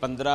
15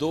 2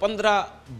15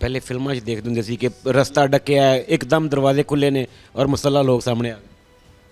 ਪਹਿਲੇ ਫਿਲਮਾਂ 'ਚ ਦੇਖਦੇ ਹੁੰਦੇ ਸੀ ਕਿ ਰਸਤਾ ਡੱਕਿਆ ਹੈ, ਇੱਕਦਮ ਦਰਵਾਜ਼ੇ ਖੁੱਲੇ ਨੇ ਔਰ ਮੁਸੱਲਾ ਲੋਕ ਸਾਹਮਣੇ ਆ ਗਏ।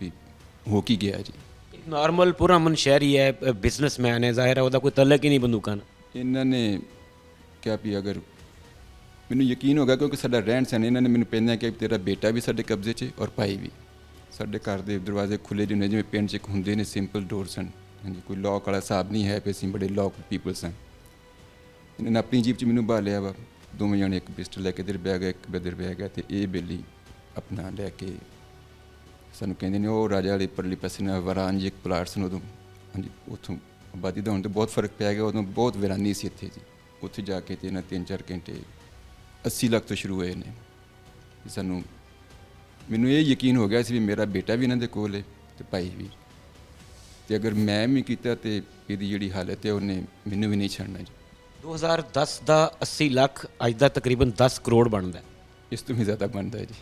ਵੀ ਹੋ ਕੀ ਗਿਆ ਜੀ। ਇੱਕ ਨਾਰਮਲ ਪੁਰਅਮਨ ਸ਼ਹਿਰੀ ਹੈ, ਬਿਜ਼ਨਸਮੈਨ ਹੈ, ਜ਼ਾਹਿਰ ਹੈ ਉਹਦਾ ਕੋਈ ਤਲਕ ਹੀ ਨਹੀਂ ਬੰਦੂਕਾਂ ਨਾਲ। ਇਹਨਾਂ ਨੇ ਕਿਹਾ ਵੀ ਅਗਰ ਮੈਨੂੰ ਯਕੀਨ ਹੋ ਗਿਆ ਕਿਉਂਕਿ ਸਾਡਾ ਰਹਿਣ ਸਹਿਣ, ਇਹਨਾਂ ਨੇ ਮੈਨੂੰ ਪਹਿਲਾਂ ਕਿਹਾ ਤੇਰਾ ਬੇਟਾ ਵੀ ਸਾਡੇ ਕਬਜ਼ੇ 'ਚ ਔਰ ਭਾਈ ਵੀ। ਸਾਡੇ ਘਰ ਦੇ ਦਰਵਾਜ਼ੇ ਖੁੱਲੇ ਜਿਹੇ ਨੇ, ਜਿਵੇਂ ਪਿੰਡ 'ਚ ਇੱਕ ਹੁੰਦੇ ਨੇ ਸਿੰਪਲ ਡੋਰ ਸਨ, ਹਾਂਜੀ, ਕੋਈ ਲੌਕ ਵਾਲਾ ਹਿਸਾਬ ਨਹੀਂ ਹੈ ਵੀ ਅਸੀਂ ਬੜੇ ਲੌਕ ਪੀਪਲ ਸਨ। ਇਹਨਾਂ ਨੇ ਆਪਣੀ ਜੀਪ 'ਚ ਮੈਨੂੰ ਬਹਾ ਲਿਆ ਵਾ, ਦੋਵੇਂ ਜਾਣੇ, ਇੱਕ ਪਿਸਟਲ ਲੈ ਕੇ ਇੱਧਰ ਬਹਿ ਗਿਆ, ਇੱਕ ਇੱਧਰ ਬਹਿ ਗਿਆ, ਤੇ ਇਹ ਬੇਲੀ ਆਪਣਾ ਲੈ ਕੇ ਸਾਨੂੰ ਕਹਿੰਦੇ ਨੇ ਉਹ ਰਾਜਾ ਵਾਲੇ ਪਰਲੀ ਪਾਸੇ ਨਾਲ ਵਰਾਨ ਜੀ ਇੱਕ ਪਲਾਟ ਸਨ ਉਦੋਂ, ਹਾਂਜੀ, ਉੱਥੋਂ ਆਬਾਦੀ ਦਾ ਹੁਣ ਤਾਂ ਬਹੁਤ ਫਰਕ ਪੈ ਗਿਆ, ਉਦੋਂ ਬਹੁਤ ਵੀਰਾਨੀ ਸੀ ਇੱਥੇ ਜੀ। ਉੱਥੇ ਜਾ ਕੇ ਤੇ ਇਹਨਾਂ 3-4 ਘੰਟੇ 80 ਲੱਖ ਤੋਂ ਸ਼ੁਰੂ ਹੋਏ ਨੇ। ਸਾਨੂੰ ਮੈਨੂੰ ਇਹ ਯਕੀਨ ਹੋ ਗਿਆ ਸੀ ਵੀ ਮੇਰਾ ਬੇਟਾ ਵੀ ਇਹਨਾਂ ਦੇ ਕੋਲ ਹੈ ਤੇ ਭਾਈ ਵੀ, ਤੇ ਅਗਰ ਮੈਂ ਵੀ ਕੀਤਾ ਤੇ ਇਹਦੀ ਜਿਹੜੀ ਹਾਲਤ ਹੈ ਉਹਨੇ ਮੈਨੂੰ ਵੀ ਨਹੀਂ ਛੱਡਣਾ ਜੀ। 2010 ਦਾ 80 ਲੱਖ ਅੱਜ ਦਾ ਤਕਰੀਬਨ 10 ਕਰੋੜ ਬਣਦਾ, ਇਸ ਤੋਂ ਵੀ ਜ਼ਿਆਦਾ ਬਣਦਾ ਹੈ ਜੀ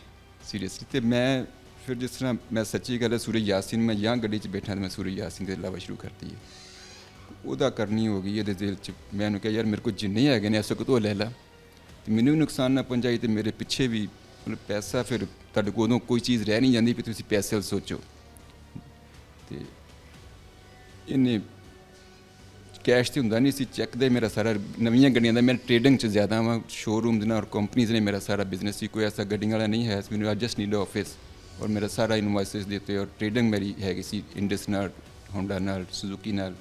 ਸੀਰੀਅਸਲੀ। ਤੇ ਮੈਂ ਫਿਰ ਜਿਸ ਤਰ੍ਹਾਂ ਮੈਂ ਸੱਚੀ ਗੱਲ ਹੈ, ਸੂਰਜ ਯਾਸੀਨ ਮੈਂ ਜਾਂ ਗੱਡੀ 'ਚ ਬੈਠਾ ਤਾਂ ਮੈਂ ਸੂਰਜ ਯਾਸੀਨ ਦੇ ਇਲਾਵਾ ਸ਼ੁਰੂ ਕਰਤੀ ਹੈ, ਉਹਦਾ ਕਰਨੀ ਹੋ ਗਈ ਇਹਦੇ ਦਿਲ 'ਚ। ਮੈਂ ਉਹਨੂੰ ਕਿਹਾ ਯਾਰ ਮੇਰੇ ਕੋਲ ਜਿੰਨੇ ਹੈਗੇ ਨੇ ਇਸ ਵਕਤ ਉਹ ਲੈ ਲਾ, ਤੇ ਮੈਨੂੰ ਵੀ ਨੁਕਸਾਨ ਨਾ ਪਹੁੰਚਾਈ ਤੇ ਮੇਰੇ ਪਿੱਛੇ ਵੀ, ਮਤਲਬ ਪੈਸਾ ਫਿਰ ਤੁਹਾਡੇ ਕੋਲ ਉਦੋਂ ਕੋਈ ਚੀਜ਼ ਰਹਿ ਨਹੀਂ ਜਾਂਦੀ ਵੀ ਤੁਸੀਂ ਪੈਸੇ ਵੱਲ ਸੋਚੋ। ਤੇ ਇਹਨੇ ਕੈਸ਼ ਤੇ ਹੁੰਦਾ ਨਹੀਂ ਸੀ, ਚੈੱਕ ਦੇ ਮੇਰਾ ਸਾਰਾ, ਨਵੀਆਂ ਗੱਡੀਆਂ ਦਾ ਮੈਂ ਟ੍ਰੇਡਿੰਗ 'ਚ ਜ਼ਿਆਦਾ ਵਾਂ, ਸ਼ੋਰੂਮ ਦੇ ਨਾਲ ਔਰ ਕੰਪਨੀਜ਼ ਨੇ ਮੇਰਾ ਸਾਰਾ ਬਿਜ਼ਨਸ ਸੀ, ਕੋਈ ਐਸਾ ਗੱਡੀਆਂ ਵਾਲਾ ਨਹੀਂ ਹੈ। ਮੈਨੂੰ ਅੱਜ ਜਸਟ ਨੀਡ ਆਫਿਸ ਔਰ ਮੇਰਾ ਸਾਰਾ ਇਨਵਾਇਸਿਸ ਦੇ ਉੱਤੇ, ਔਰ ਟ੍ਰੇਡਿੰਗ ਮੇਰੀ ਹੈਗੀ ਸੀ ਇੰਡਸ ਨਾਲ, ਹੋਂਡਾ ਨਾਲ, ਸੁਜ਼ੂਕੀ ਨਾਲ,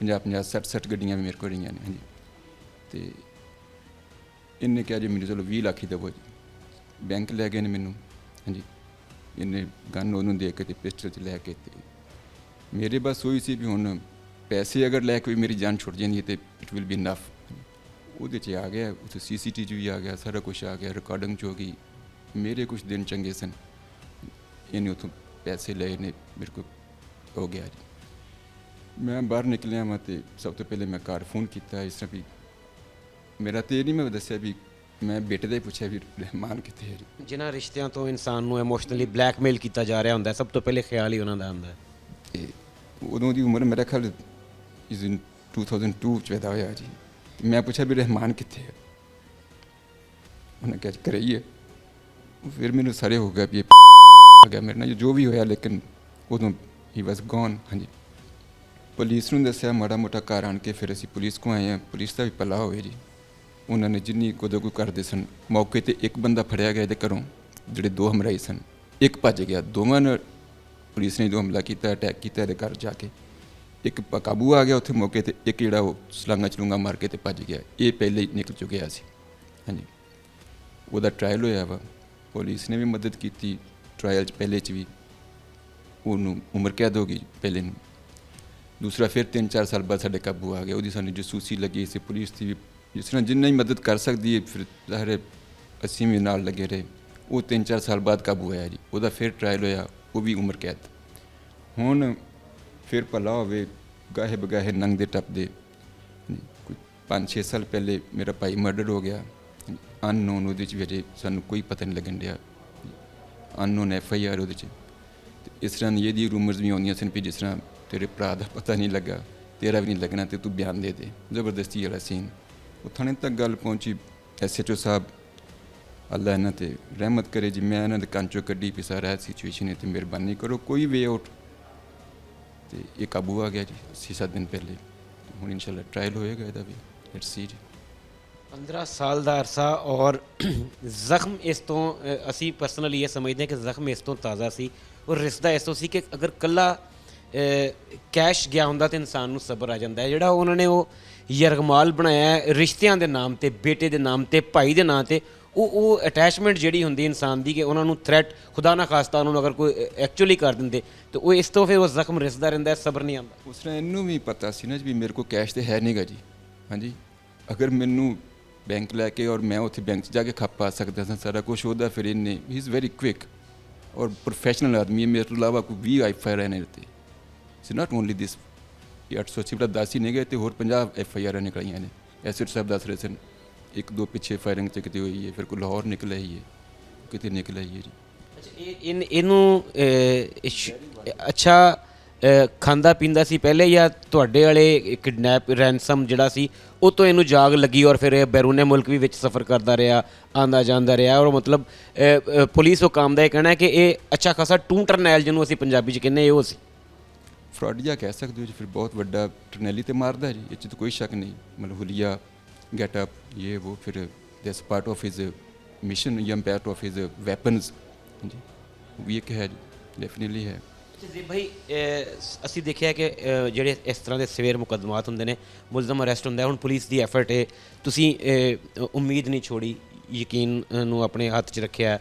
50-50 60 ਗੱਡੀਆਂ ਵੀ ਮੇਰੇ ਕੋਲ ਰਹੀਆਂ ਨੇ, ਹਾਂਜੀ। ਤੇ ਇਹਨੇ ਕਿਹਾ ਜੀ ਮੈਨੂੰ ਚਲੋ 20 ਲੱਖ ਹੀ ਦੇਵੋ ਜੀ। ਬੈਂਕ ਲੈ ਗਏ ਨੇ ਮੈਨੂੰ, ਹਾਂਜੀ, ਇਹਨੇ ਗਨ ਉਹਨੂੰ ਦੇ ਕੇ ਤੇ ਪਿਸਟਲ 'ਚ ਲੈ ਕੇ, ਤੇ ਮੇਰੇ ਬਸ ਹੋਈ ਸੀ ਵੀ ਹੁਣ ਪੈਸੇ ਅਗਰ ਲੈ ਕੇ ਵੀ ਮੇਰੀ ਜਾਨ ਛੁੱਟ ਜਾਂਦੀ ਹੈ ਤੇ ਇਟ ਵਿਲ ਬੀ ਇਨਫ। ਉਹਦੇ 'ਚ ਆ ਗਿਆ, ਉੱਥੇ CCTV ਵੀ ਆ ਗਿਆ, ਸਾਰਾ ਕੁਛ ਆ ਗਿਆ, ਰਿਕਾਰਡਿੰਗ 'ਚ ਹੋ ਗਈ। ਮੇਰੇ ਕੁਛ ਦਿਨ ਚੰਗੇ ਸਨ, ਇਹਨੇ ਉੱਥੋਂ ਪੈਸੇ ਲਏ ਨੇ, ਮੇਰੇ ਕੋਲ ਹੋ ਗਿਆ ਜੀ। ਮੈਂ ਬਾਹਰ ਨਿਕਲਿਆ ਵਾਂ ਤੇ ਸਭ ਤੋਂ ਪਹਿਲੇ ਮੈਂ ਘਰ ਫੋਨ ਕੀਤਾ, ਇਸ ਤਰ੍ਹਾਂ ਵੀ ਮੇਰਾ ਤੇ ਨਹੀਂ, ਮੈਂ ਦੱਸਿਆ ਵੀ ਮੈਂ ਬੇਟੇ ਦਾ ਹੀ ਪੁੱਛਿਆ ਵੀ ਰਹਿਮਾਨ ਕਿੱਥੇ ਹੈ ਜੀ। ਜਿਨ੍ਹਾਂ ਰਿਸ਼ਤਿਆਂ ਤੋਂ ਇਨਸਾਨ ਨੂੰ ਇਮੋਸ਼ਨਲੀ ਬਲੈਕਮੇਲ ਕੀਤਾ ਜਾ ਰਿਹਾ ਹੁੰਦਾ, ਸਭ ਤੋਂ ਪਹਿਲੇ ਖਿਆਲ ਹੀ ਉਹਨਾਂ ਦਾ ਹੁੰਦਾ। ਤੇ ਉਦੋਂ ਦੀ ਉਮਰ ਮੇਰਾ ਖਿਆਲ ਇਸ 2002 'ਚ ਪੈਦਾ ਹੋਇਆ ਜੀ। ਮੈਂ ਪੁੱਛਿਆ ਵੀ ਰਹਿਮਾਨ ਕਿੱਥੇ ਹੈ, ਉਹਨੇ ਕਿਹਾ ਘਰੇ ਹੀ ਹੈ। ਫਿਰ ਮੈਨੂੰ ਸਾਰੇ ਹੋ ਗਿਆ ਵੀ ਇਹ ਆ ਗਿਆ ਮੇਰੇ ਨਾਲ ਜੋ ਵੀ ਹੋਇਆ, ਲੇਕਿਨ ਉਦੋਂ ਹੀ ਵਾਸ ਗੋਨ, ਹਾਂਜੀ। ਪੁਲਿਸ ਨੂੰ ਦੱਸਿਆ ਮਾੜਾ ਮੋਟਾ ਘਰ ਆਣ ਕੇ, ਫਿਰ ਅਸੀਂ ਪੁਲਿਸ ਕੋ ਆਏ ਹਾਂ। ਪੁਲਿਸ ਦਾ ਵੀ ਭਲਾ ਹੋਵੇ ਜੀ, ਉਹਨਾਂ ਨੇ ਜਿੰਨੀ ਕੁਦੋਂ ਕੋਈ ਕਰਦੇ ਸਨ। ਮੌਕੇ 'ਤੇ ਇੱਕ ਬੰਦਾ ਫੜਿਆ ਗਿਆ ਇਹਦੇ ਘਰੋਂ, ਜਿਹੜੇ 2 ਹਮਰਾਈ ਸਨ, ਇੱਕ ਭੱਜ ਗਿਆ। ਦੋਵਾਂ ਨੇ ਪੁਲਿਸ ਨੇ ਜਦੋਂ ਹਮਲਾ ਕੀਤਾ, ਅਟੈਕ ਕੀਤਾ ਇਹਦੇ ਘਰ ਜਾ ਕੇ, ਇੱਕ ਕਾਬੂ ਆ ਗਿਆ ਉੱਥੇ ਮੌਕੇ 'ਤੇ, ਇੱਕ ਜਿਹੜਾ ਉਹ ਸਲਾਂਗਾ ਚਲੂੰਗਾ ਮਾਰ ਕੇ ਤੇ ਭੱਜ ਗਿਆ। ਇਹ ਪਹਿਲੇ ਹੀ ਨਿਕਲ ਚੁੱਕਿਆ ਸੀ। ਹਾਂਜੀ, ਉਹਦਾ ਟਰਾਇਲ ਹੋਇਆ ਵਾ, ਪੁਲਿਸ ਨੇ ਵੀ ਮਦਦ ਕੀਤੀ ਟਰਾਇਲ 'ਚ, ਪਹਿਲੇ 'ਚ ਵੀ ਉਹਨੂੰ ਉਮਰ ਕੈਦ ਹੋ ਗਈ ਪਹਿਲੇ ਨੂੰ। ਦੂਸਰਾ ਫਿਰ 3-4 ਸਾਲ ਬਾਅਦ ਸਾਡੇ ਕਾਬੂ ਆ ਗਿਆ। ਉਹਦੀ ਸਾਨੂੰ ਜਸੂਸੀ ਲੱਗੀ ਸੀ, ਪੁਲਿਸ ਦੀ ਵੀ ਜਿਸ ਤਰ੍ਹਾਂ ਜਿੰਨਾ ਹੀ ਮਦਦ ਕਰ ਸਕਦੀ ਹੈ, ਫਿਰ ਜ਼ਾਹਿਰ ਅਸੀਂ ਵੀ ਨਾਲ ਲੱਗੇ ਰਹੇ। ਉਹ 3-4 ਸਾਲ ਬਾਅਦ ਕਾਬੂ ਆਇਆ ਜੀ, ਉਹਦਾ ਫਿਰ ਟਰਾਇਲ ਹੋਇਆ, ਉਹ ਵੀ ਉਮਰ ਕੈਦ। ਹੁਣ ਫਿਰ ਭਲਾ ਹੋਵੇ, ਗਾਹੇ ਬਗਾਹੇ ਨੰਗਦੇ ਟੱਪਦੇ, ਕੋਈ 5-6 ਸਾਲ ਪਹਿਲੇ ਮੇਰਾ ਭਾਈ ਮਰਡਰ ਹੋ ਗਿਆ, ਅਨਨੋਨ, ਉਹਦੇ 'ਚ ਵੀ ਅਜੇ ਸਾਨੂੰ ਕੋਈ ਪਤਾ ਨਹੀਂ ਲੱਗਣ ਡਿਆ, ਅਨਨੋਨ FIR ਉਹਦੇ 'ਚ। ਅਤੇ ਇਸ ਤਰ੍ਹਾਂ ਇਹਦੀ ਰੂਮਰਸ ਵੀ ਆਉਂਦੀਆਂ ਸਨ ਵੀ ਜਿਸ ਤਰ੍ਹਾਂ ਤੇਰੇ ਭਰਾ ਦਾ ਪਤਾ ਨਹੀਂ ਲੱਗਾ, ਤੇਰਾ ਵੀ ਨਹੀਂ ਲੱਗਣਾ, ਤੇ ਤੂੰ ਬਿਆਨ ਦੇ ਦੇ। ਜ਼ਬਰਦਸਤੀ ਵਾਲਾ ਸੀਨ ਉਹ ਥਾਣੇ ਤੱਕ ਗੱਲ ਪਹੁੰਚੀ। SHO ਸਾਹਿਬ ਅੱਲਾ ਇਹਨਾਂ 'ਤੇ ਰਹਿਮਤ ਕਰੇ ਜੀ, ਮੈਂ ਇਹਨਾਂ ਦੇ ਕੰਨ 'ਚੋਂ ਕੱਢੀ ਵੀ ਸਾਰਾ ਇਹ ਸਿਚੁਏਸ਼ਨ ਹੈ ਅਤੇ ਮਿਹਰਬਾਨੀ ਕਰੋ ਕੋਈ ਵੇ ਆਊਟ, ਅਤੇ ਇਹ ਕਾਬੂ ਆ ਗਿਆ ਜੀ 6-7 ਦਿਨ ਪਹਿਲੇ। ਹੁਣ ਇਨਸ਼ਾਅੱਲਾ ਟਰਾਇਲ ਹੋਏਗਾ ਇਹਦਾ ਵੀ, ਲੈਟਸ ਸੀ ਜੀ। 15 ਸਾਲ ਦਾ ਅਰਸਾ ਔਰ ਜ਼ਖਮ ਇਸ ਤੋਂ ਅਸੀਂ ਪਰਸਨਲੀ ਇਹ ਸਮਝਦੇ ਹਾਂ ਕਿ ਜ਼ਖਮ ਇਸ ਤੋਂ ਤਾਜ਼ਾ ਸੀ ਔਰ ਰਿਸਦਾ ਇਸ ਤੋਂ ਸੀ ਕਿ ਅਗਰ ਕੱਲਾ ਕੈਸ਼ ਗਿਆ ਹੁੰਦਾ ਤਾਂ ਇਨਸਾਨ ਨੂੰ ਸਬਰ ਆ ਜਾਂਦਾ ਹੈ। ਜਿਹੜਾ ਉਹਨਾਂ ਨੇ ਉਹ ਯਰਗਮਾਲ ਬਣਾਇਆ ਹੈ ਰਿਸ਼ਤਿਆਂ ਦੇ ਨਾਮ 'ਤੇ, ਬੇਟੇ ਦੇ ਨਾਮ 'ਤੇ, ਭਾਈ ਦੇ ਨਾਂ 'ਤੇ, ਉਹ ਅਟੈਚਮੈਂਟ ਜਿਹੜੀ ਹੁੰਦੀ ਇਨਸਾਨ ਦੀ ਕਿ ਉਹਨਾਂ ਨੂੰ ਥ੍ਰੈਟ ਖੁਦਾ ਨਾ ਖਾਸਤਾ ਉਹਨਾਂ ਨੂੰ ਅਗਰ ਕੋਈ ਐਕਚੁਅਲੀ ਕਰ ਦਿੰਦੇ ਤਾਂ ਉਹ ਇਸ ਤੋਂ ਫਿਰ ਉਹ ਜ਼ਖਮ ਰਿਸਦਾ ਰਹਿੰਦਾ, ਸਬਰ ਨਹੀਂ ਆਉਂਦਾ। ਉਸ ਤਰ੍ਹਾਂ ਇਹਨੂੰ ਵੀ ਪਤਾ ਸੀ ਨਾ ਵੀ ਮੇਰੇ ਕੋਲ ਕੈਸ਼ ਤਾਂ ਹੈ ਨਹੀਂਗਾ ਜੀ। ਹਾਂਜੀ, ਅਗਰ ਮੈਨੂੰ ਬੈਂਕ ਲੈ ਕੇ ਔਰ ਮੈਂ ਉੱਥੇ ਬੈਂਕ 'ਚ ਜਾ ਕੇ ਖੱਪ ਪਾ ਸਕਦਾ ਸਾਂ ਸਾਰਾ ਕੁਛ ਉਹਦਾ, ਫਿਰ ਇਹਨੇ ਹੀ ਇਜ਼ ਵੈਰੀ ਕੁਇਕ ਔਰ ਪ੍ਰੋਫੈਸ਼ਨਲ ਆਦਮੀ ਹੈ। ਮੇਰੇ ਤੋਂ ਇਲਾਵਾ ਕੋਈ 20 FIR ਨੇ ਇਹਦੇ 'ਤੇ, ਸੀ ਨਾਟ ਓਨਲੀ ਦਿਸ। ਇਹ 880 ਦਾ 10 ਹੀ ਨਹੀਂ ਗਏ ਅਤੇ ਹੋਰ 50 FIR ਨਿਕਲੀਆਂ ਨੇ। SHO ਸਾਹਿਬ ਦੱਸ ਰਹੇ ਸਨ 1-2 ਪਿੱਛੇ ਫਾਇਰਿੰਗ 'ਚ ਕਿਤੇ ਹੋਈ ਹੈ, ਫਿਰ ਕੋਈ ਲਾਹੌਰ ਨਿਕਲਿਆ ਹੀ ਹੈ, ਕਿਤੇ ਨਿਕਲਿਆ ਹੀ ਹੈ ਜੀ। ਅੱਛਾ, ਇਹਨੂੰ ਅੱਛਾ ਖਾਂਦਾ ਪੀਂਦਾ ਸੀ ਪਹਿਲੇ, ਜਾਂ ਤੁਹਾਡੇ ਵਾਲੇ ਕਿਡਨੈਪ ਰੈਂਸਮ ਜਿਹੜਾ ਸੀ ਉਹ ਤੋਂ ਇਹਨੂੰ ਜਾਗ ਲੱਗੀ ਔਰ ਫਿਰ ਇਹ ਬੈਰੂਨੇ ਮੁਲਕ ਵੀ ਵਿੱਚ ਸਫ਼ਰ ਕਰਦਾ ਰਿਹਾ, ਆਉਂਦਾ ਜਾਂਦਾ ਰਿਹਾ ਔਰ ਮਤਲਬ ਪੁਲਿਸ ਹੁਕਾਮ ਦਾ ਇਹ ਕਹਿਣਾ ਹੈ ਕਿ ਇਹ ਅੱਛਾ ਖਾਸਾ ਟੂ ਟਰਨੈਲ ਜਿਹਨੂੰ ਅਸੀਂ ਪੰਜਾਬੀ 'ਚ ਕਹਿੰਦੇ ਉਹ ਸੀ। ਫਰਾਡੀਆ ਕਹਿ ਸਕਦੇ ਹੋ ਜੀ, ਫਿਰ ਬਹੁਤ ਵੱਡਾ ਟਰਨੈਲੀ ਤੇ ਮਾਰਦਾ ਜੀ, ਇਹ 'ਚ ਤਾਂ ਕੋਈ ਸ਼ੱਕ ਨਹੀਂ। ਮਤਲਬ ਹੁਲੀਆ ਗੈਟ ਅਪ ਇਹ ਉਹ, ਫਿਰ ਦਿਸ ਪਾਰਟ ਆਫ ਹਿਜ਼ ਮਿਸ਼ਨ ਜਾਂ ਪਾਰਟ ਆਫ ਹਿਜ਼ ਵੈਪਨਸ ਜੀ, ਵੀ ਇੱਕ ਹੈ ਜੀ, ਡੈਫੀਨੇਟਲੀ ਹੈ। ਜੀ ਭਾਈ, ਅਸੀਂ ਦੇਖਿਆ ਕਿ ਜਿਹੜੇ ਇਸ ਤਰ੍ਹਾਂ ਦੇ ਸਵੇਰ ਮੁਕੱਦਮਾਤ ਹੁੰਦੇ ਨੇ, ਮੁਲਜ਼ਮ ਅਰੈਸਟ ਹੁੰਦਾ, ਹੁਣ ਪੁਲਿਸ ਦੀ ਐਫਰਟ ਹੈ, ਤੁਸੀਂ ਉਮੀਦ ਨਹੀਂ ਛੋੜੀ, ਯਕੀਨ ਨੂੰ ਆਪਣੇ ਹੱਥ 'ਚ ਰੱਖਿਆ,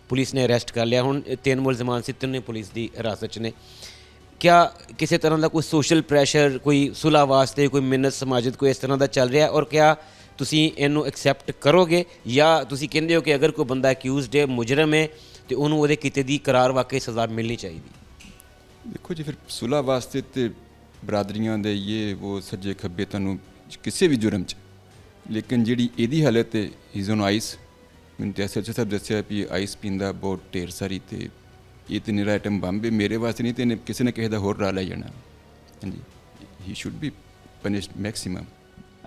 ਪੁਲਿਸ ਨੇ ਅਰੈਸਟ ਕਰ ਲਿਆ, ਹੁਣ 3 ਮੁਲਜ਼ਮਾਨ ਸੀ, 3 ਪੁਲਿਸ ਦੀ ਹਿਰਾਸਤ 'ਚ ਨੇ। ਕਿਆ ਕਿਸੇ ਤਰ੍ਹਾਂ ਦਾ ਕੋਈ ਸੋਸ਼ਲ ਪ੍ਰੈਸ਼ਰ, ਕੋਈ ਸੁਲ੍ਹਾ ਵਾਸਤੇ, ਕੋਈ ਮਿੰਨਤ ਸਮਾਜਤ, ਕੋਈ ਇਸ ਤਰ੍ਹਾਂ ਦਾ ਚੱਲ ਰਿਹਾ, ਔਰ ਕਿਆ ਤੁਸੀਂ ਇਹਨੂੰ ਐਕਸੈਪਟ ਕਰੋਗੇ ਜਾਂ ਤੁਸੀਂ ਕਹਿੰਦੇ ਹੋ ਕਿ ਅਗਰ ਕੋਈ ਬੰਦਾ ਅਕਿਊਜ਼ਡ ਹੈ, ਮੁਜਰਮ ਹੈ, ਤੇ ਉਹਨੂੰ ਉਹਦੇ ਕੀਤੇ ਦੀ ਕਰਾਰ ਵਾਕਈ ਸਜ਼ਾ ਮਿਲਣੀ ਚਾਹੀਦੀ? ਦੇਖੋ ਜੀ, ਫਿਰ ਸੁਲ੍ਹਾ ਵਾਸਤੇ ਤੇ ਬਰਾਦਰੀਆਂ ਦੇ ਇਹ ਉਹ ਸੱਜੇ ਖੱਬੇ ਤੁਹਾਨੂੰ ਕਿਸੇ ਵੀ ਜੁਰਮ 'ਚ, ਲੇਕਿਨ ਜਿਹੜੀ ਇਹਦੀ ਹਾਲਤ ਹੈ ਇਜ਼ ਔਨ ਆਈਸ। ਮੈਨੂੰ ਤਾਂ SHO ਸਾਹਿਬ ਦੱਸਿਆ ਵੀ ਆਈਸ ਪੀਂਦਾ ਬਹੁਤ ਢੇਰ ਸਾਰੀ, ਤੇ ਇਹ ਤਾਂ ਨਿਰਾ ਆਈਟਮ ਬੰਬ ਹੈ, ਮੇਰੇ ਵਾਸਤੇ ਨਹੀਂ, ਤੇ ਕਿਸੇ ਨੇ ਕਿਸੇ ਦਾ ਹੋਰ ਰਾਹ ਲੈ ਜਾਣਾ। ਹਾਂਜੀ, he should be punished maximum.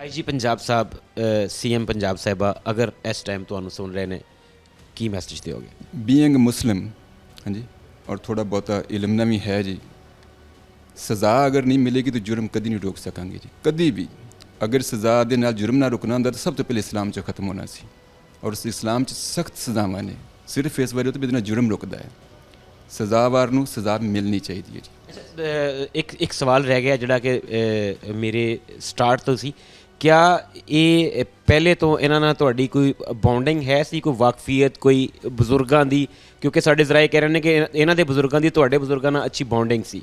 IG Punjab ਸਾਹਿਬ, CM ਪੰਜਾਬ ਸਾਹਿਬਾ ਅਗਰ ਇਸ ਟਾਈਮ ਤੁਹਾਨੂੰ ਸੁਣ ਰਹੇ ਨੇ, ਕੀ ਮੈਸੇਜ ਦਿਓਗੇ? ਬੀਇੰਗ ਮੁਸਲਿਮ, ਹਾਂਜੀ, ਔਰ ਥੋੜਾ ਬਹੁਤਾ ਇਲਮ ਨਾ ਵੀ ਹੈ ਜੀ, ਸਜ਼ਾ ਅਗਰ ਨਹੀਂ ਮਿਲੇਗੀ ਤਾਂ ਜੁਰਮ ਕਦੀ ਨਹੀਂ ਰੋਕ ਸਕਾਂਗੇ ਜੀ, ਕਦੀ ਵੀ। ਅਗਰ ਸਜ਼ਾ ਦੇ ਨਾਲ ਜੁਰਮ ਨਾ ਰੁਕਣਾ ਹੁੰਦਾ ਤਾਂ ਸਭ ਤੋਂ ਪਹਿਲੇ ਇਸਲਾਮ 'ਚ ਖਤਮ ਹੋਣਾ ਸੀ, ਔਰ ਉਸ ਇਸਲਾਮ 'ਚ ਸਖਤ ਸਜ਼ਾਵਾਂ ਨੇ, ਸਿਰਫ ਇਸ ਵਾਰੀ ਉਹ ਤੋਂ ਬਿਨਾਂ ਜੁਰਮ ਰੁਕਦਾ ਹੈ, ਸਜ਼ਾਵਾਰ ਨੂੰ ਸਜ਼ਾ ਮਿਲਣੀ ਚਾਹੀਦੀ ਹੈ ਜੀ। ਇੱਕ ਸਵਾਲ ਰਹਿ ਗਿਆ ਜਿਹੜਾ ਕਿ ਮੇਰੇ ਸਟਾਰਟ ਤੋਂ ਸੀ, ਕਿਆ ਇਹ ਪਹਿਲੇ ਤੋਂ ਇਹਨਾਂ ਨਾਲ ਤੁਹਾਡੀ ਕੋਈ ਬੌਂਡਿੰਗ ਹੈ ਸੀ, ਕੋਈ ਵਾਕਫੀਅਤ, ਕੋਈ ਬਜ਼ੁਰਗਾਂ ਦੀ? ਕਿਉਂਕਿ ਸਾਡੇ ਜ਼ਰਾਏ ਕਹਿ ਰਹੇ ਨੇ ਕਿ ਇਹਨਾਂ ਦੇ ਬਜ਼ੁਰਗਾਂ ਦੀ ਤੁਹਾਡੇ ਬਜ਼ੁਰਗਾਂ ਨਾਲ ਅੱਛੀ ਬੌਂਡਿੰਗ ਸੀ,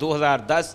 2010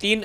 3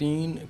3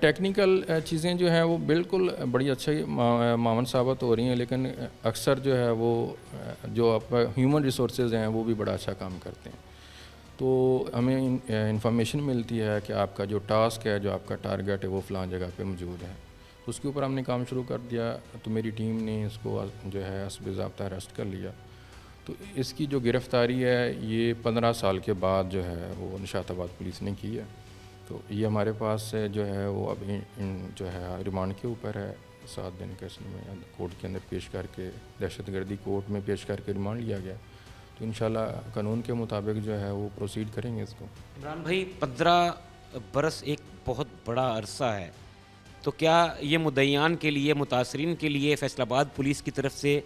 ٹیکنیکل چیزیں جو ہیں وہ بالکل بڑی اچھی معاون ثابت ہو رہی ہیں، لیکن اکثر جو ہے وہ جو آپ کا ہیومن ریسورسز ہیں وہ بھی بڑا اچھا کام کرتے ہیں. تو ہمیں انفارمیشن ملتی ہے کہ آپ کا جو ٹاسک ہے، جو آپ کا ٹارگیٹ ہے وہ فلاں جگہ پہ موجود ہے. اس کے اوپر ہم نے کام شروع کر دیا، تو میری ٹیم نے اس کو جو ہے حسب ضابطہ اریسٹ کر لیا. تو اس کی جو گرفتاری ہے یہ 15 سال کے بعد جو ہے وہ نشاط آباد پولیس نے کی ہے. تو یہ ہمارے پاس جو ہے وہ اب جو ہے ریمانڈ کے اوپر ہے. 7 دن کے میں کورٹ کے اندر پیش کر کے، دہشت گردی کورٹ میں پیش کر کے ریمانڈ لیا گیا. تو انشاءاللہ قانون کے مطابق جو ہے وہ پروسیڈ کریں گے اس کو. عمران بھائی، 15 برس ایک بہت بڑا عرصہ ہے، تو کیا یہ مدعیان کے لیے، متاثرین کے لیے فیصل آباد پولیس کی طرف سے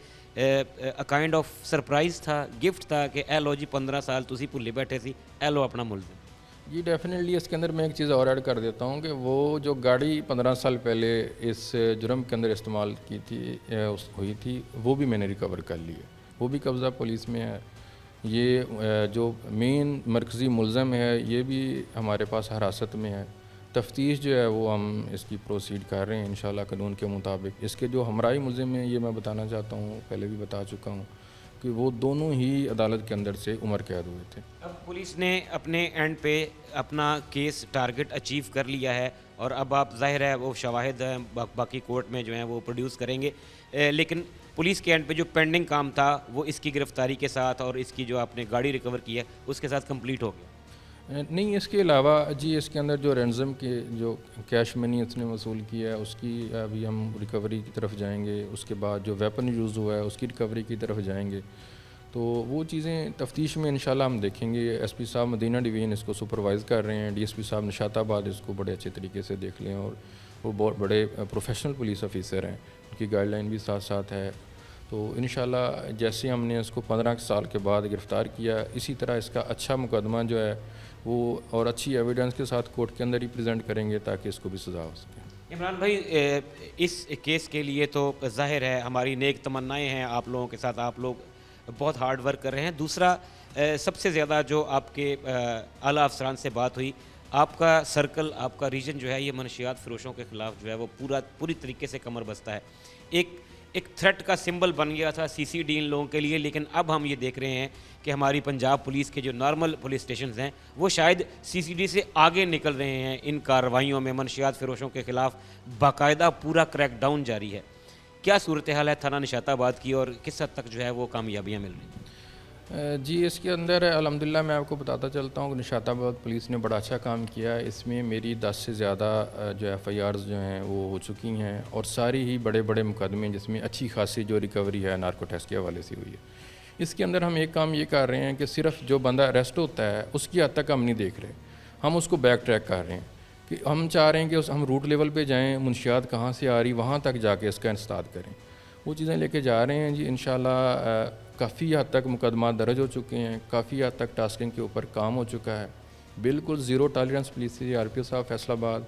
کائنڈ آف سرپرائز تھا، گفٹ تھا کہ اے لو جی 15 سال تسی بھلے بیٹھے سی، اے لو اپنا ملزم؟ جی ڈیفینیٹلی اس کے اندر میں ایک چیز اور ایڈ کر دیتا ہوں کہ وہ جو گاڑی 15 سال پہلے اس جرم کے اندر استعمال کی تھی ہوئی تھی، وہ بھی میں نے ریکور کر لی ہے، وہ بھی قبضہ پولیس میں ہے. یہ جو مین مرکزی ملزم ہے یہ بھی ہمارے پاس حراست میں ہے. تفتیش جو ہے وہ ہم اس کی پروسیڈ کر رہے ہیں انشاءاللہ قانون کے مطابق. اس کے جو ہمراہی ملزم ہیں یہ میں بتانا چاہتا ہوں، پہلے بھی بتا چکا ہوں کہ وہ دونوں ہی عدالت کے اندر سے عمر قید ہوئے تھے. اب پولیس نے اپنے اینڈ پہ اپنا کیس ٹارگٹ اچیو کر لیا ہے، اور اب آپ ظاہر ہے وہ شواہد باقی کورٹ میں جو ہیں وہ پروڈیوس کریں گے، لیکن پولیس کے اینڈ پہ جو پینڈنگ کام تھا وہ اس کی گرفتاری کے ساتھ اور اس کی جو آپ نے گاڑی ریکور کی ہے اس کے ساتھ کمپلیٹ ہو گیا. نہیں، اس کے علاوہ جی اس کے اندر جو رینزم کے جو کیش منی اس نے وصول کی ہے اس کی ابھی ہم ریکوری کی طرف جائیں گے. اس کے بعد جو ویپن یوز ہوا ہے اس کی ریکوری کی طرف جائیں گے. تو وہ چیزیں تفتیش میں انشاءاللہ ہم دیکھیں گے. ایس پی صاحب مدینہ ڈویژن اس کو سپروائز کر رہے ہیں، ڈی ایس پی صاحب نشاط آباد اس کو بڑے اچھے طریقے سے دیکھ لیں، اور وہ بہت بڑے پروفیشنل پولیس آفیسر ہیں، ان کی گائیڈ لائن بھی ساتھ ساتھ ہے. تو انشاءاللہ جیسے ہم نے اس کو 15 سال کے بعد گرفتار کیا، اسی طرح اس کا اچھا مقدمہ جو ہے وہ اور اچھی ایویڈنس کے ساتھ کورٹ کے اندر ہی پریزنٹ کریں گے تاکہ اس کو بھی سزا ہو سکے. عمران بھائی، اس کیس کے لیے تو ظاہر ہے ہماری نیک تمنائیں ہیں آپ لوگوں کے ساتھ، آپ لوگ بہت ہارڈ ورک کر رہے ہیں. دوسرا، سب سے زیادہ جو آپ کے اعلیٰ افسران سے بات ہوئی، آپ کا سرکل، آپ کا ریجن جو ہے یہ منشیات فروشوں کے خلاف جو ہے وہ پوری طریقے سے کمر بستہ ہے. ایک تھریٹ کا سمبل بن گیا تھا سی سی ڈی ان لوگوں کے لیے، لیکن اب ہم یہ دیکھ رہے ہیں کہ ہماری پنجاب پولیس کے جو نارمل پولیس اسٹیشنز ہیں وہ شاید سی سی ڈی سے آگے نکل رہے ہیں. ان کارروائیوں میں منشیات فروشوں کے خلاف باقاعدہ پورا کریک ڈاؤن جاری ہے. کیا صورتحال ہے تھانہ نشاط آباد کی، اور کس حد تک جو ہے وہ کامیابیاں مل رہی ہیں؟ جی اس کے اندر الحمدللہ میں آپ کو بتاتا چلتا ہوں کہ نشاط آباد پولیس نے بڑا اچھا کام کیا ہے. اس میں میری 10 سے زیادہ جو ایف آئی آرز جو ہیں وہ ہو چکی ہیں، اور ساری ہی بڑے بڑے مقدمے جس میں اچھی خاصی جو ریکوری ہے نارکو ٹیسٹ کے حوالے سے ہوئی ہے. اس کے اندر ہم ایک کام یہ کر رہے ہیں کہ صرف جو بندہ اریسٹ ہوتا ہے اس کی حد تک ہم نہیں دیکھ رہے، ہم اس کو بیک ٹریک کر رہے ہیں کہ ہم چاہ رہے ہیں کہ ہم روٹ لیول پہ جائیں، منشیات کہاں سے آ رہی وہاں تک جا کے اس کا انسداد کریں. وہ چیزیں لے کے جا رہے ہیں جی. انشاءاللہ کافی حد تک مقدمات درج ہو چکے ہیں، کافی حد تک ٹاسکنگ کے اوپر کام ہو چکا ہے. بالکل زیرو ٹالرنس پولیس سے آر پی او صاحب فیصل آباد،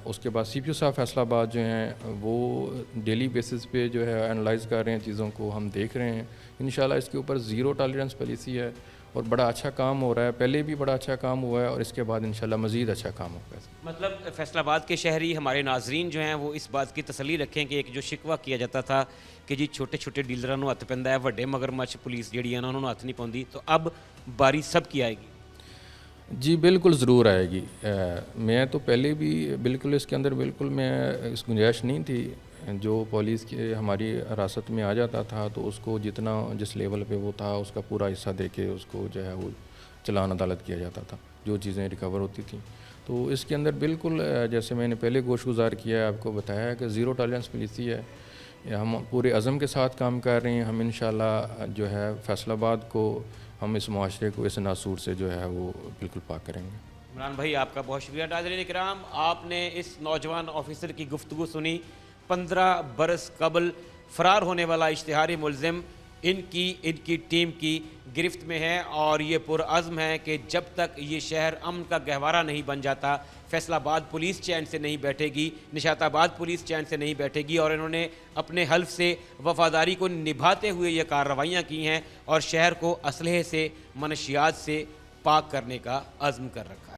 اس کے بعد سی پی او صاحب فیصل آباد جو ہیں وہ ڈیلی بیسس پہ جو ہے انالائز کر رہے ہیں چیزوں کو، ہم دیکھ رہے ہیں. انشاءاللہ اس کے اوپر زیرو ٹالرنس پالیسی ہے اور بڑا اچھا کام ہو رہا ہے. پہلے بھی بڑا اچھا کام ہوا ہے اور اس کے بعد انشاءاللہ مزید اچھا کام ہوگا. مطلب فیصل آباد کے شہری، ہمارے ناظرین جو ہیں وہ اس بات کی تسلی رکھیں کہ ایک جو شکوہ کیا جاتا تھا کہ جی چھوٹے چھوٹے ڈیلراں نوں ہتھ پیندا ہے، وڈے مگرمچھ پولیس جڑی ہے نا انہوں ہتھ نہیں پاؤندی، تو اب باری سب کی آئے گی. جی بالکل ضرور آئے گی. میں تو پہلے بھی بالکل اس کے اندر بالکل میں اس گنجائش نہیں تھی. جو پولیس کے ہماری حراست میں آ جاتا تھا تو اس کو جتنا جس لیول پہ وہ تھا اس کا پورا حصہ دے کے اس کو جو ہے وہ چلان عدالت کیا جاتا تھا، جو چیزیں ریکور ہوتی تھیں. تو اس کے اندر بالکل جیسے میں نے پہلے گوش گزار کیا ہے، آپ کو بتایا کہ زیرو ٹالرنس پالیسی ہے. ہم پورے عزم کے ساتھ کام کر رہے ہیں. ہم انشاءاللہ جو ہے فیصل آباد کو، ہم اس معاشرے کو اس ناسور سے جو ہے وہ بالکل پاک کریں گے. عمران بھائی آپ کا بہت شکریہ. ناظرین کرام، آپ نے اس نوجوان آفیسر کی گفتگو سنی. 15 برس قبل فرار ہونے والا اشتہاری ملزم ان کی ٹیم کی گرفت میں ہے، اور یہ پرعزم ہے کہ جب تک یہ شہر امن کا گہوارہ نہیں بن جاتا فیصل آباد پولیس چین سے نہیں بیٹھے گی، نشاط آباد پولیس چین سے نہیں بیٹھے گی. اور انہوں نے اپنے حلف سے وفاداری کو نبھاتے ہوئے یہ کارروائیاں کی ہیں اور شہر کو اسلحے سے، منشیات سے پاک کرنے کا عزم کر رکھا ہے.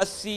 80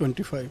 25।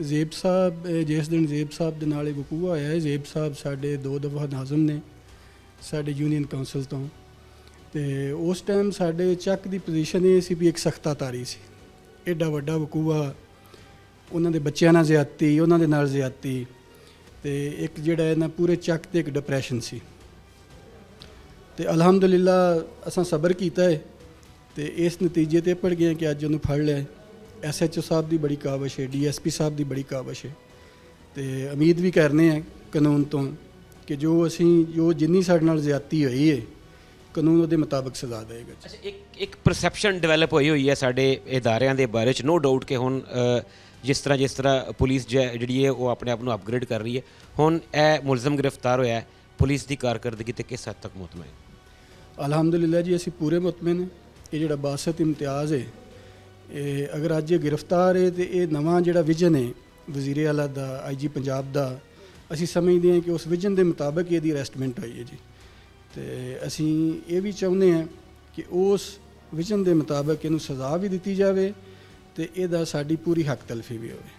ਜ਼ੇਬ ਸਾਹਿਬ ਜਿਸ ਦਿਨ ਜ਼ੇਬ ਸਾਹਿਬ ਦੇ ਨਾਲ ਇਹ ਵਕੂਆ ਹੋਇਆ ਹੈ, ਜ਼ੇਬ ਸਾਹਿਬ ਸਾਡੇ 2 ਦਫਾ ਨਾਜ਼ਮ ਨੇ ਸਾਡੇ ਯੂਨੀਅਨ ਕਾਉਂਸਲ ਤੋਂ, ਤੇ ਉਸ ਟਾਈਮ ਸਾਡੇ ਚੱਕ ਦੀ ਪੋਜੀਸ਼ਨ ਇਹ ਸੀ ਵੀ ਇੱਕ ਸਖਤਾਤਾਰੀ ਸੀ। ਐਡਾ ਵੱਡਾ ਵਕੂਆ, ਉਹਨਾਂ ਦੇ ਬੱਚਿਆਂ ਨਾਲ ਜ਼ਿਆਦਤੀ, ਉਹਨਾਂ ਦੇ ਨਾਲ ਜ਼ਿਆਦਤੀ, ਤੇ ਇੱਕ ਜਿਹੜਾ ਇਹਨਾਂ ਪੂਰੇ ਚੱਕ ਤੇ ਇੱਕ ਡਿਪਰੈਸ਼ਨ ਸੀ। ਤੇ ਅਲਹਮਦੁਲਿਲਾ ਅਸਾਂ ਸਬਰ ਕੀਤਾ ਹੈ ਤੇ ਇਸ ਨਤੀਜੇ ਤੇ ਪੜ ਗਏ ਕਿ ਅੱਜ ਉਹਨੂੰ ਫੜ ਲਿਆ। SHO ਸਾਹਿਬ ਦੀ ਬੜੀ ਕਾਵਸ਼ ਹੈ, DSP ਸਾਹਿਬ ਦੀ ਬੜੀ ਕਾਵਸ਼ ਹੈ, ਤੇ ਉਮੀਦ ਵੀ ਕਰਨੇ ਆ ਕਾਨੂੰਨ ਤੋਂ ਕਿ ਜੋ ਜਿੰਨੀ ਸਾਡੇ ਨਾਲ ਜ਼ਿਆਦਤੀ ਹੋਈ ਹੈ ਕਾਨੂੰਨ ਉਹਦੇ ਮੁਤਾਬਕ ਸਜ਼ਾ ਦੇਗਾ। ਅੱਛਾ, ਇੱਕ ਪਰਸੈਪਸ਼ਨ ਡਿਵੈਲਪ ਹੋਈ ਹੈ ਸਾਡੇ ਇਦਾਰਿਆਂ ਦੇ ਬਾਰੇ 'ਚ, ਨੋ ਡਾਊਟ ਕਿ ਹੁਣ ਜਿਸ ਤਰ੍ਹਾਂ ਪੁਲਿਸ ਜਿਹੜੀ ਹੈ ਉਹ ਆਪਣੇ ਆਪ ਨੂੰ ਅਪਗ੍ਰੇਡ ਕਰ ਰਹੀ ਹੈ। ਹੁਣ ਇਹ ਮੁਲਜ਼ਮ ਗ੍ਰਿਫਤਾਰ ਹੋਇਆ ਹੈ, ਪੁਲਿਸ ਦੀ ਕਾਰਕਰਦਗੀ ਤੇ ਕਿਸ ਹੱਦ ਤੱਕ ਮੁਤਮਈਨ? ਅਲਹਮਦੁਲਿਲਾ ਜੀ, ਅਸੀਂ ਪੂਰੇ ਮੁਤਮਈਨ। ਇਹ ਜਿਹੜਾ ਬਾਸਤ ਇਮਤਿਆਜ਼ ਹੈ, ਇਹ ਅਗਰ ਅੱਜ ਇਹ ਗ੍ਰਿਫਤਾਰ ਹੈ ਤੇ ਇਹ ਨਵਾਂ ਜਿਹੜਾ ਵਿਜ਼ਨ ਹੈ ਵਜ਼ੀਰ ਆਲਾ ਦਾ IG ਪੰਜਾਬ ਦਾ ਅਸੀਂ ਸਮਝਦੇ ਹਾਂ ਕਿ ਉਸ ਵਿਜ਼ਨ ਦੇ ਮੁਤਾਬਕ ਇਹਦੀ ਅਰੈਸਟਮੈਂਟ ਹੋਈ ਹੈ ਜੀ। ਤੇ ਅਸੀਂ ਇਹ ਵੀ ਚਾਹੁੰਦੇ ਹਾਂ ਕਿ ਉਸ ਵਿਜ਼ਨ ਦੇ ਮੁਤਾਬਕ ਇਹਨੂੰ ਸਜ਼ਾ ਵੀ ਦਿੱਤੀ ਜਾਵੇ ਤੇ ਇਹਦਾ ਸਾਡੀ ਪੂਰੀ ਹੱਕ ਤਲਫੀ ਵੀ ਹੋਵੇ।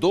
2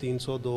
302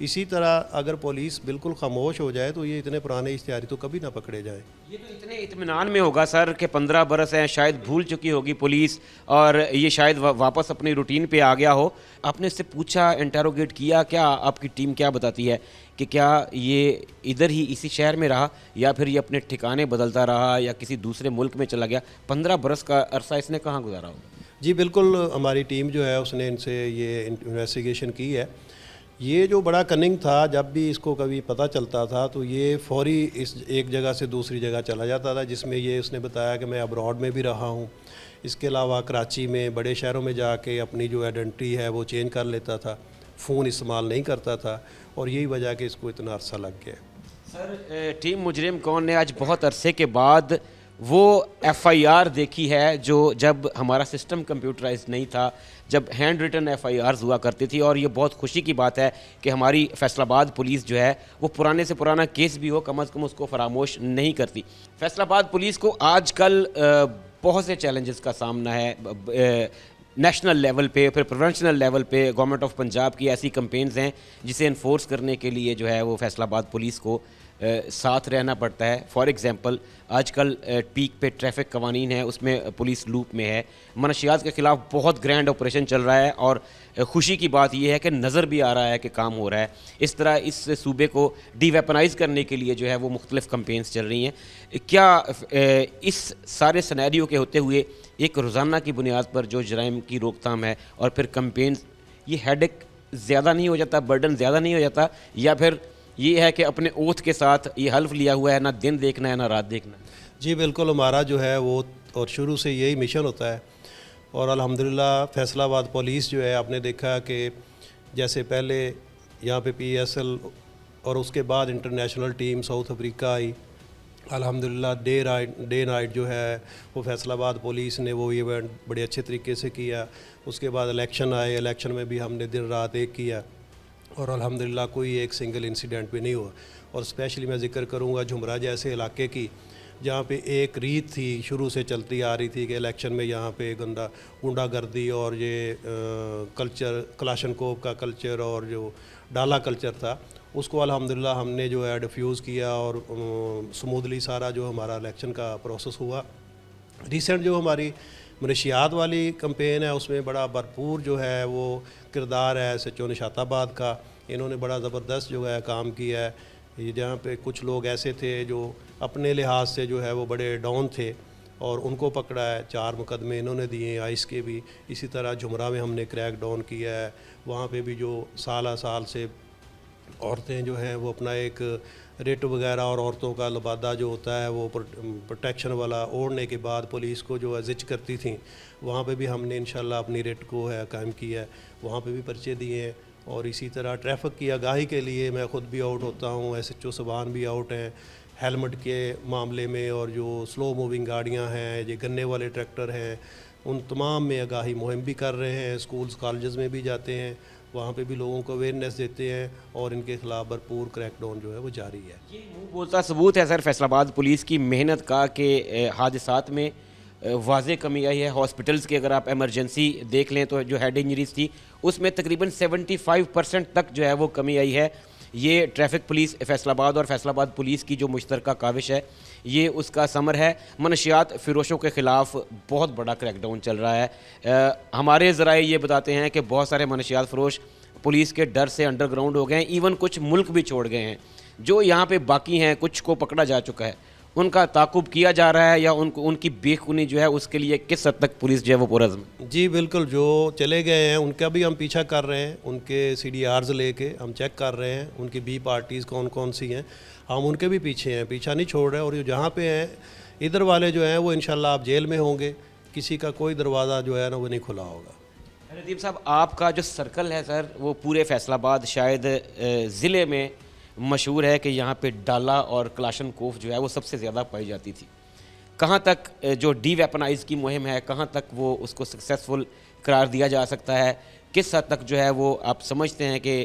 اسی طرح اگر پولیس بالکل خاموش ہو جائے تو یہ اتنے پرانے اشتہاری تو کبھی نہ پکڑے جائیں. یہ تو اتنے اطمینان میں ہوگا سر کہ 15 برس ہیں، شاید بھول چکی ہوگی پولیس اور یہ شاید واپس اپنی روٹین پہ آ گیا ہو. آپ نے اس سے پوچھا، انٹروگیٹ کیا، کیا آپ کی ٹیم کیا بتاتی ہے کہ کیا یہ ادھر ہی اسی شہر میں رہا یا پھر یہ اپنے ٹھکانے بدلتا رہا یا کسی دوسرے ملک میں چلا گیا؟ 15 برس کا عرصہ اس نے کہاں گزارا ہوگا؟ جی بالکل، ہماری ٹیم جو ہے اس نے ان سے یہ انویسٹیگیشن کی ہے. یہ جو بڑا کننگ تھا، جب بھی اس کو کبھی پتہ چلتا تھا تو یہ فوری اس ایک جگہ سے دوسری جگہ چلا جاتا تھا، جس میں یہ اس نے بتایا کہ میں ابراڈ میں بھی رہا ہوں. اس کے علاوہ کراچی میں بڑے شہروں میں جا کے اپنی جو آئیڈینٹی ہے وہ چینج کر لیتا تھا، فون استعمال نہیں کرتا تھا، اور یہی وجہ کہ اس کو اتنا عرصہ لگ گیا. سر ٹیم مجرم کون نے آج بہت عرصے کے بعد وہ ایف آئی آر دیکھی ہے جو جب ہمارا سسٹم کمپیوٹرائز نہیں تھا، جب ہینڈ ریٹن ایف آئی آرز ہوا کرتی تھی. اور یہ بہت خوشی کی بات ہے کہ ہماری فیصل آباد پولیس جو ہے وہ پرانے سے پرانا کیس بھی ہو کم از کم اس کو فراموش نہیں کرتی. فیصل آباد پولیس کو آج کل بہت سے چیلنجز کا سامنا ہے. نیشنل لیول پہ، پھر پروونشنل لیول پہ گورنمنٹ آف پنجاب کی ایسی کمپینز ہیں جسے انفورس کرنے کے لیے جو ہے وہ فیصل آباد پولیس کو ساتھ رہنا پڑتا ہے. فار ایگزامپل آج کل پیک پہ ٹریفک قوانین ہیں، اس میں پولیس لوپ میں ہے. منشیات کے خلاف بہت گرینڈ آپریشن چل رہا ہے اور خوشی کی بات یہ ہے کہ نظر بھی آ رہا ہے کہ کام ہو رہا ہے. اس طرح اس صوبے کو ڈی ویپنائز کرنے کے لیے جو ہے وہ مختلف کمپینز چل رہی ہیں. کیا اس سارے سینیریو کے ہوتے ہوئے ایک روزانہ کی بنیاد پر جو جرائم کی روک تھام ہے اور پھر کمپینز، یہ ہیڈک زیادہ نہیں ہو جاتا، برڈن زیادہ نہیں ہو جاتا، یا پھر یہ ہے کہ اپنے اوتھ کے ساتھ یہ حلف لیا ہوا ہے نہ دن دیکھنا ہے نہ رات دیکھنا ہے؟ جی بالکل، ہمارا جو ہے وہ اور شروع سے یہی مشن ہوتا ہے. اور الحمدللہ فیصل آباد پولیس جو ہے، آپ نے دیکھا کہ جیسے پہلے یہاں پہ پی ایس ایل اور اس کے بعد انٹرنیشنل ٹیم ساؤتھ افریقہ آئی. الحمدللہ ڈے نائٹ جو ہے وہ فیصل آباد پولیس نے وہ ایونٹ بڑے اچھے طریقے سے کیا. اس کے بعد الیکشن آئے، الیکشن میں بھی ہم نے دن رات ایک کیا اور الحمدللہ کوئی ایک سنگل انسیڈنٹ بھی نہیں ہوا. اور اسپیشلی میں ذکر کروں گا جھمرہ جیسے علاقے کی، جہاں پہ ایک ریت تھی شروع سے چلتی آ رہی تھی کہ الیکشن میں یہاں پہ گنڈا گردی اور یہ کلچر کلاشنکوف کا کلچر اور جو ڈالا کلچر تھا، اس کو الحمدللہ ہم نے جو ہے ڈیفیوز کیا اور سمودلی سارا جو ہمارا الیکشن کا پروسیس ہوا. ریسنٹ جو ہماری منشیات والی کمپین ہے، اس میں بڑا بھرپور جو ہے وہ کردار ہے ایس ایچ او نشاط آباد کا. انہوں نے بڑا زبردست جو ہے کام کیا ہے. یہ جہاں پہ کچھ لوگ ایسے تھے جو اپنے لحاظ سے جو ہے وہ بڑے ڈاؤن تھے اور ان کو پکڑا ہے. 4 مقدمے انہوں نے دیے آئس کے بھی. اسی طرح جھمرہ میں ہم نے کریک ڈاؤن کیا ہے. وہاں پہ بھی جو سال سے عورتیں جو ہیں وہ اپنا ایک ریٹ وغیرہ اور عورتوں کا لبادہ جو ہوتا ہے وہ پروٹیکشن والا اوڑھنے کے بعد پولیس کو جو زچ کرتی تھیں، وہاں پہ بھی ہم نے انشاءاللہ اپنی ریٹ کو ہے قائم کیا ہے. وہاں پہ بھی پرچے دیے ہیں. اور اسی طرح ٹریفک کی آگاہی کے لیے میں خود بھی آؤٹ ہوتا ہوں، ایس ایچ او صبان بھی آؤٹ ہیں ہیلمٹ کے معاملے میں. اور جو سلو موونگ گاڑیاں ہیں، یہ گنے والے ٹریکٹر ہیں، ان تمام میں آگاہی مہم بھی کر رہے ہیں. اسکولز کالجز میں بھی جاتے ہیں، وہاں پہ بھی لوگوں کو اویئرنیس دیتے ہیں اور ان کے خلاف بھرپور کریک ڈاؤن جو ہے وہ جاری ہے. یہ منہ بولتا ثبوت ہے سر فیصل آباد پولیس کی محنت کا کہ حادثات میں واضح کمی آئی ہے. ہاسپٹلز کے اگر آپ ایمرجنسی دیکھ لیں تو جو ہیڈ انجریز تھی اس میں تقریباً 75% تک جو ہے وہ کمی آئی ہے. یہ ٹریفک پولیس فیصل آباد اور فیصل آباد پولیس کی جو مشترکہ کاوش ہے، یہ اس کا ثمر ہے. منشیات فروشوں کے خلاف بہت بڑا کریک ڈاؤن چل رہا ہے. ہمارے ذرائع یہ بتاتے ہیں کہ بہت سارے منشیات فروش پولیس کے ڈر سے انڈر گراؤنڈ ہو گئے ہیں، ایون کچھ ملک بھی چھوڑ گئے ہیں. جو یہاں پہ باقی ہیں، کچھ کو پکڑا جا چکا ہے، ان کا تعاقب کیا جا رہا ہے یا ان کی بے خونی جو ہے اس کے لیے کس حد تک پولیس جو ہے وہ پرعزم؟ جی بالکل، جو چلے گئے ہیں ان کا بھی ہم پیچھا کر رہے ہیں. ان کے سی ڈی آرز لے کے ہم چیک کر رہے ہیں ان کی بی پارٹیز کون سی ہیں. ہم ان کے بھی پیچھے ہیں، پیچھا نہیں چھوڑ رہے. اور جہاں پہ ہیں ادھر والے جو ہیں وہ انشاءاللہ آپ جیل میں ہوں گے. کسی کا کوئی دروازہ جو ہے نا وہ نہیں کھلا ہوگا. ندیم صاحب، آپ کا جو سرکل ہے سر وہ پورے فیصل آباد شاید ضلع میں مشہور ہے کہ یہاں پہ ڈالا اور کلاشن کوف جو ہے وہ سب سے زیادہ پائی جاتی تھی. کہاں تک جو ڈی ویپنائز کی مہم ہے، کہاں تک وہ اس کو سکسیسفل قرار دیا جا سکتا ہے؟ کس حد تک جو ہے وہ آپ سمجھتے ہیں کہ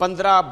15